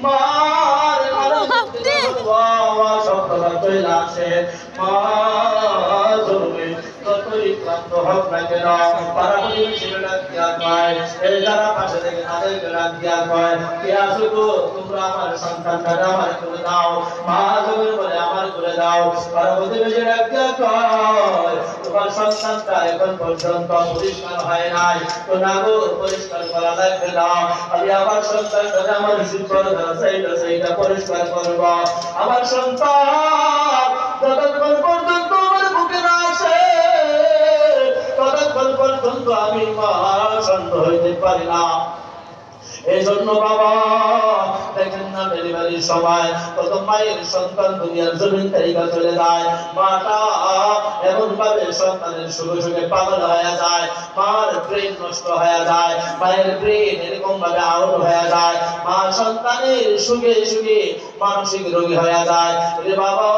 মার সপ্তাহ চলে আসে মা জরুরি যতই ক্লান্ত হোক না কেন পাড়া প্রতিবেশীরা ডাক দিয়া কয় এই যারা পাশে থেকে তাদেরকে ডাক দিয়া কয় কে আসো গো তোমরা আমার সন্তানটা আমার করে দাও মা জরুরি বলে আমার করে দাও পাড়া প্রতিবেশী ডাক দিয়া কয় তোমার সন্তানটা এখন পর্যন্ত পরিষ্কার হয় নাই তো না গো পরিষ্কার করা লাগবে না আমি আমার সন্তানটা আমার শিক্ষক সেইটা পরিষ্কার করব আমার সন্তান যতক্ষণ পর্যন্ত আমার বুকে না আসে ততক্ষণ পর্যন্ত আমি মা শান্ত হইতে পারি না এই জন্য বাবা দেখেন না ডেলিভারির সময় কত মায়ের সন্তান দুনিয়ার জমিন থেকে চলে যায় মাটা এমন ভাবে সন্তানের সুখে সুখে পাগল হয়ে যায় মার ব্রেন নষ্ট হয়ে যায় মায়ের ব্রেন এরকম ভাবে আউট হয়ে যায় মা সন্তানের সুখে সুখে মানসিক রোগী হয়ে যায় রে বাবা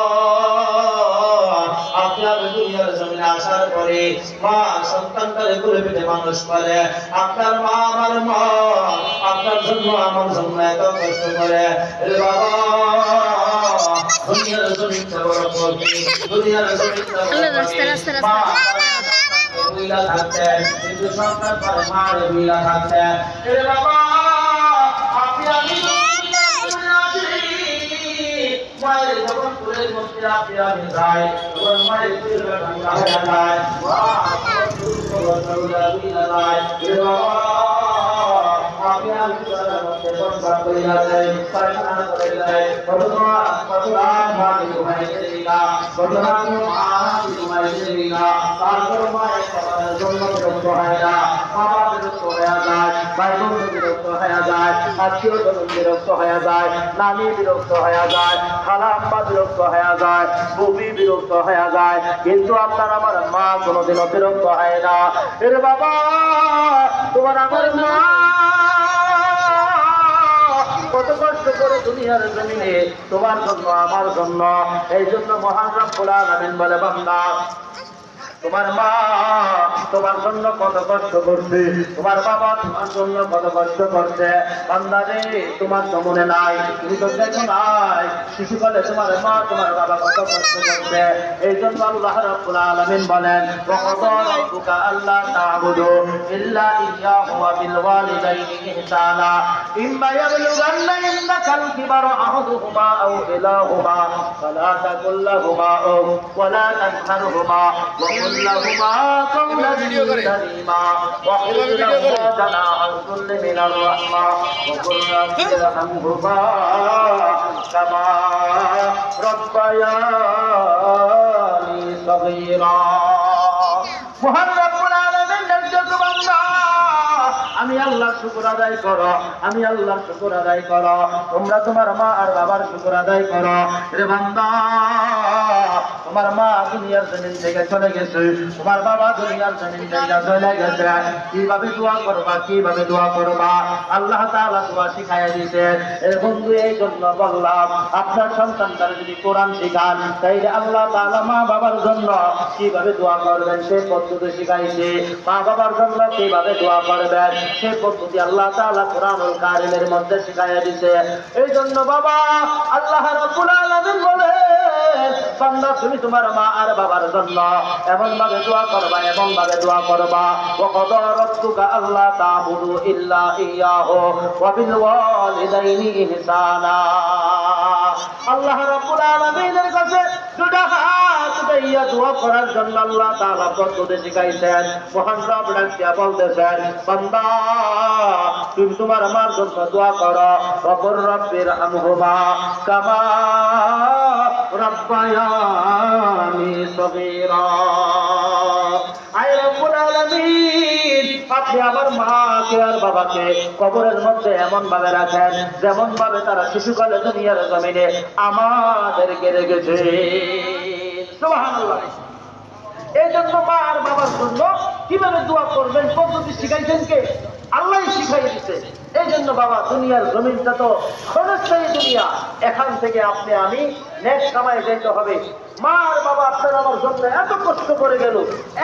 আপনার দুনিয়ার জমিনে আসার পরে মা সন্তানটারে কোলে পেটে মানুষ করে আপনার মা আমার মা আপনার জন্য আমার জন্য এত কষ্ট করে রে বাবা দুনিয়ার জমিনটা বড় কবি দুনিয়ার জমিনটা মা বিলা থাকতে কিন্তু সন্তান পরে মার বিলা থাকতে রে বাবা আপনি আমি মায়ের যখন কুলের মধ্যে আপনি আমি যাই তখন মায়ের কুলের ঠান্ডা হয়ে যায় আমি আমি সংসার করে যায় পায়খানা করে যায় কতটা মাটি ঘুমাই দিলা কতটা মাটি ঘুমাই দিলা তারপর মায়ের খাবারের জন্য বিরক্ত হয় না বাবা বিরক্ত হয়ে যায় ভাই বোন বিরক্ত হয়ে যায় আত্মীয় স্বজন বিরক্ত হয়ে যায় নানি বিরক্ত হয়ে যায় খালা আম্মা বিরক্ত হয়ে যায় বুবি বিরক্ত হয়ে যায় কিন্তু আপনার আমার মা কোনোদিনও বিরক্ত হয় না এর বাবা তোমার আমার মা কত কষ্ট করে দুনিয়ার জমিনে তোমার জন্য আমার জন্য এই জন্য মহান রব্বুল আলামিন বলে বান্দা তোমার মা তোমার জন্য কত কষ্ট করছে তোমার বাবা তোমার জন্য কত কষ্ট করছে বান্দা রে তোমার তো মনে নাই তুমি তো দেখো নাই শিশুকালে তোমার মা তোমার বাবা কত কষ্ট করছে এই জন্য আল্লাহ রাব্বুল আলামিন বলেন ওয়াকাদা রাব্বুকা আল্লা তা'বুদু ইল্লা ইয়্যাহু ওয়া বিল ওয়ালিদাইনি ইহসানা ইম্মা ইয়াবলুগান্না ইনদাকাল কিবারা আহাদুহুমা আও কিলাহুমা ফালা তাকুল লাহুমা ওয়া লা তানহারহুমা لهما قولا كريما واخفض لهما جناح الذل من الرحمة وقل رب ارحمهما كما ربياني صغيرا মহান রব্বুল আলামিনের যত বান্দা আমি আল্লাহর শুকর আদায় করো আমি আল্লাহর শুকর আদায় করো তোমরা তোমার মা আর বাবার শুকর আদায় করো রে বান্দা তোমার মা দুনিয়ার জমিন থেকে চলে গেছে তোমার বাবা দুনিয়ার জমিন থেকে চলে গেছে কিভাবে দোয়া করবা কিভাবে দোয়া করবা আল্লাহ তাআলা দোয়া শিখাইয়া দিয়েছেন এর বন্ধু এই জন্য বললাম আপনার সন্তানদের যদি কোরআন শিখান তাইলে আল্লাহ তাআলা মা বাবার জন্য কিভাবে দোয়া করবেন সেই পদ্ধতি শিখাইছে মা বাবার জন্য কিভাবে দোয়া করবেন সেই পদ্ধতি আল্লাহ তাআলা কোরআনুল কারীমের মধ্যে শিখাইয়া দিয়েছে এই জন্য বাবা আল্লাহ রাব্বুল আলামিন বলেন বান্দা তুমি তোমার মা আর বাবার জন্য এমন ভাবে দোয়া করবা এমন ভাবে দোয়া করবা ওয়াকাদা রাব্বুকা আল্লা তা'বুদু ইল্লা ইয়্যাহু ওয়া বিল ওয়ালিদাইনি ইহসানা আল্লাহ রাব্বুল আলামিনের কাছে দুটো হাত উঠাইয়া দোয়া করার জন্য আল্লাহ তাআলা পদ্ধতি শিখাইছেন মহান রব ডাকিয়া বলতেছেন বান্দা তুমি তোমার মার জন্য দোয়া করো ওয়া রব্বির আমহুমা কামা রব্বায়ানি সগীরা আয় রব্বুল আলামিন আপনি আমার মাকে আর বাবাকে কবরের মধ্যে এমন ভাবে রাখেন যেমন ভাবে তারা শিশুকালে দুনিয়ার জমিনে আমাদেরকে রেখেছে সুবহানাল্লাহ এই জন্য মা আর বাবার জন্য কিভাবে দোয়া করবেন পদ্ধতি শিখাইছেন কে আল্লাহই শিখাই দিয়েছে এই জন্য বাবা দুনিয়ার জমিনটা তো ক্ষণস্থায়ী দুনিয়া, এখান থেকে আপনি আমি নেক কামায় যেতে হবে। মা আর বাবা আপনার আমার জন্য এত কষ্ট করে গেল,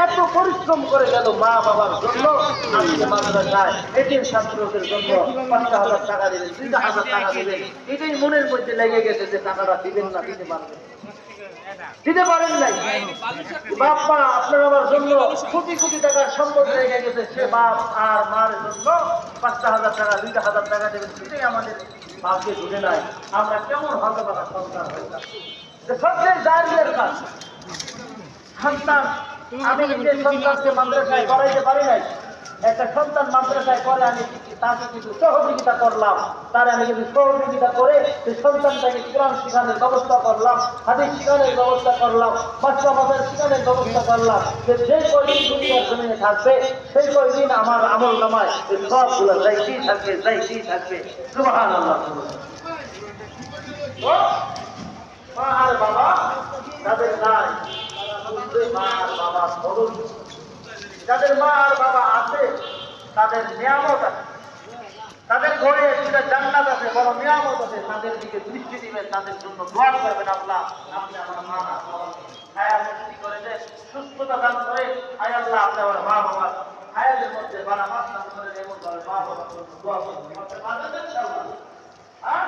এত পরিশ্রম করে গেল, মা বাবার জন্য আজকে মাদ্রাসায় এটির ছাত্রদের জন্য ৫,০০০ টাকা দেবেন, ২,০০০ টাকা দেবেন, এটাই মনের মধ্যে লেগে গেছে যে টাকাটা দিবেন না, দিতে পারবেন, দিতে পারেন নাই। বাপ মা আপনার আমার জন্য কোটি কোটি টাকার সম্পদ লেগে গেছে, সে বাপ আর মার জন্য ৫,০০০ টাকা ২,০০০ টাকা দেবেন, সেটাই আমাদের ভাগ্যে ঢুকে নাই। আমরা কেমন হতভাগা সন্তান হইলাম। সবচেয়ে জাহিরের কাজ সন্তান, আমি নিজের সন্তানকে মাদ্রাসায় করাইতে পারি নাই। একটা সন্তান মাদ্রাসায় করে, আমি তাকে কিছু সহযোগিতা করলাম, তার আমি কিছু সহযোগিতা করে সেই সন্তানটাকে কোরআন শিখানোর ব্যবস্থা করলাম, হাদিস শিখানোর ব্যবস্থা করলাম, বাচ্চা বাজার শিখানোর ব্যবস্থা করলাম। যে কয়দিন দুনিয়ার জমিনে থাকবে সেই কয়দিন আমার আমল নামায় এই সবগুলো যাইতেই থাকবে, যাইতেই থাকবে। সুবহানাল্লাহ। মা আর বাবা যাদের নাই, মা আর বাবা বড়, যাদের মা আর বাবা আছে তাদের নিয়ামত আছে, তাদের ঘরে সেটা জান্নাত আছে, বড় নিয়ামত আছে, তাদের দিকে দৃষ্টি দিবেন, তাদের জন্য দোয়া করবেন। আল্লাহ আপনি আমার মা হায়াত সৃষ্টি করে দেন, সুস্থতা দান করে। আয় আল্লাহ আপনি আমার মা বাবার হায়াতের মধ্যে বারামাত দান করে, এমন ভাবে মা বাবার জন্য দোয়া করবেন। হ্যাঁ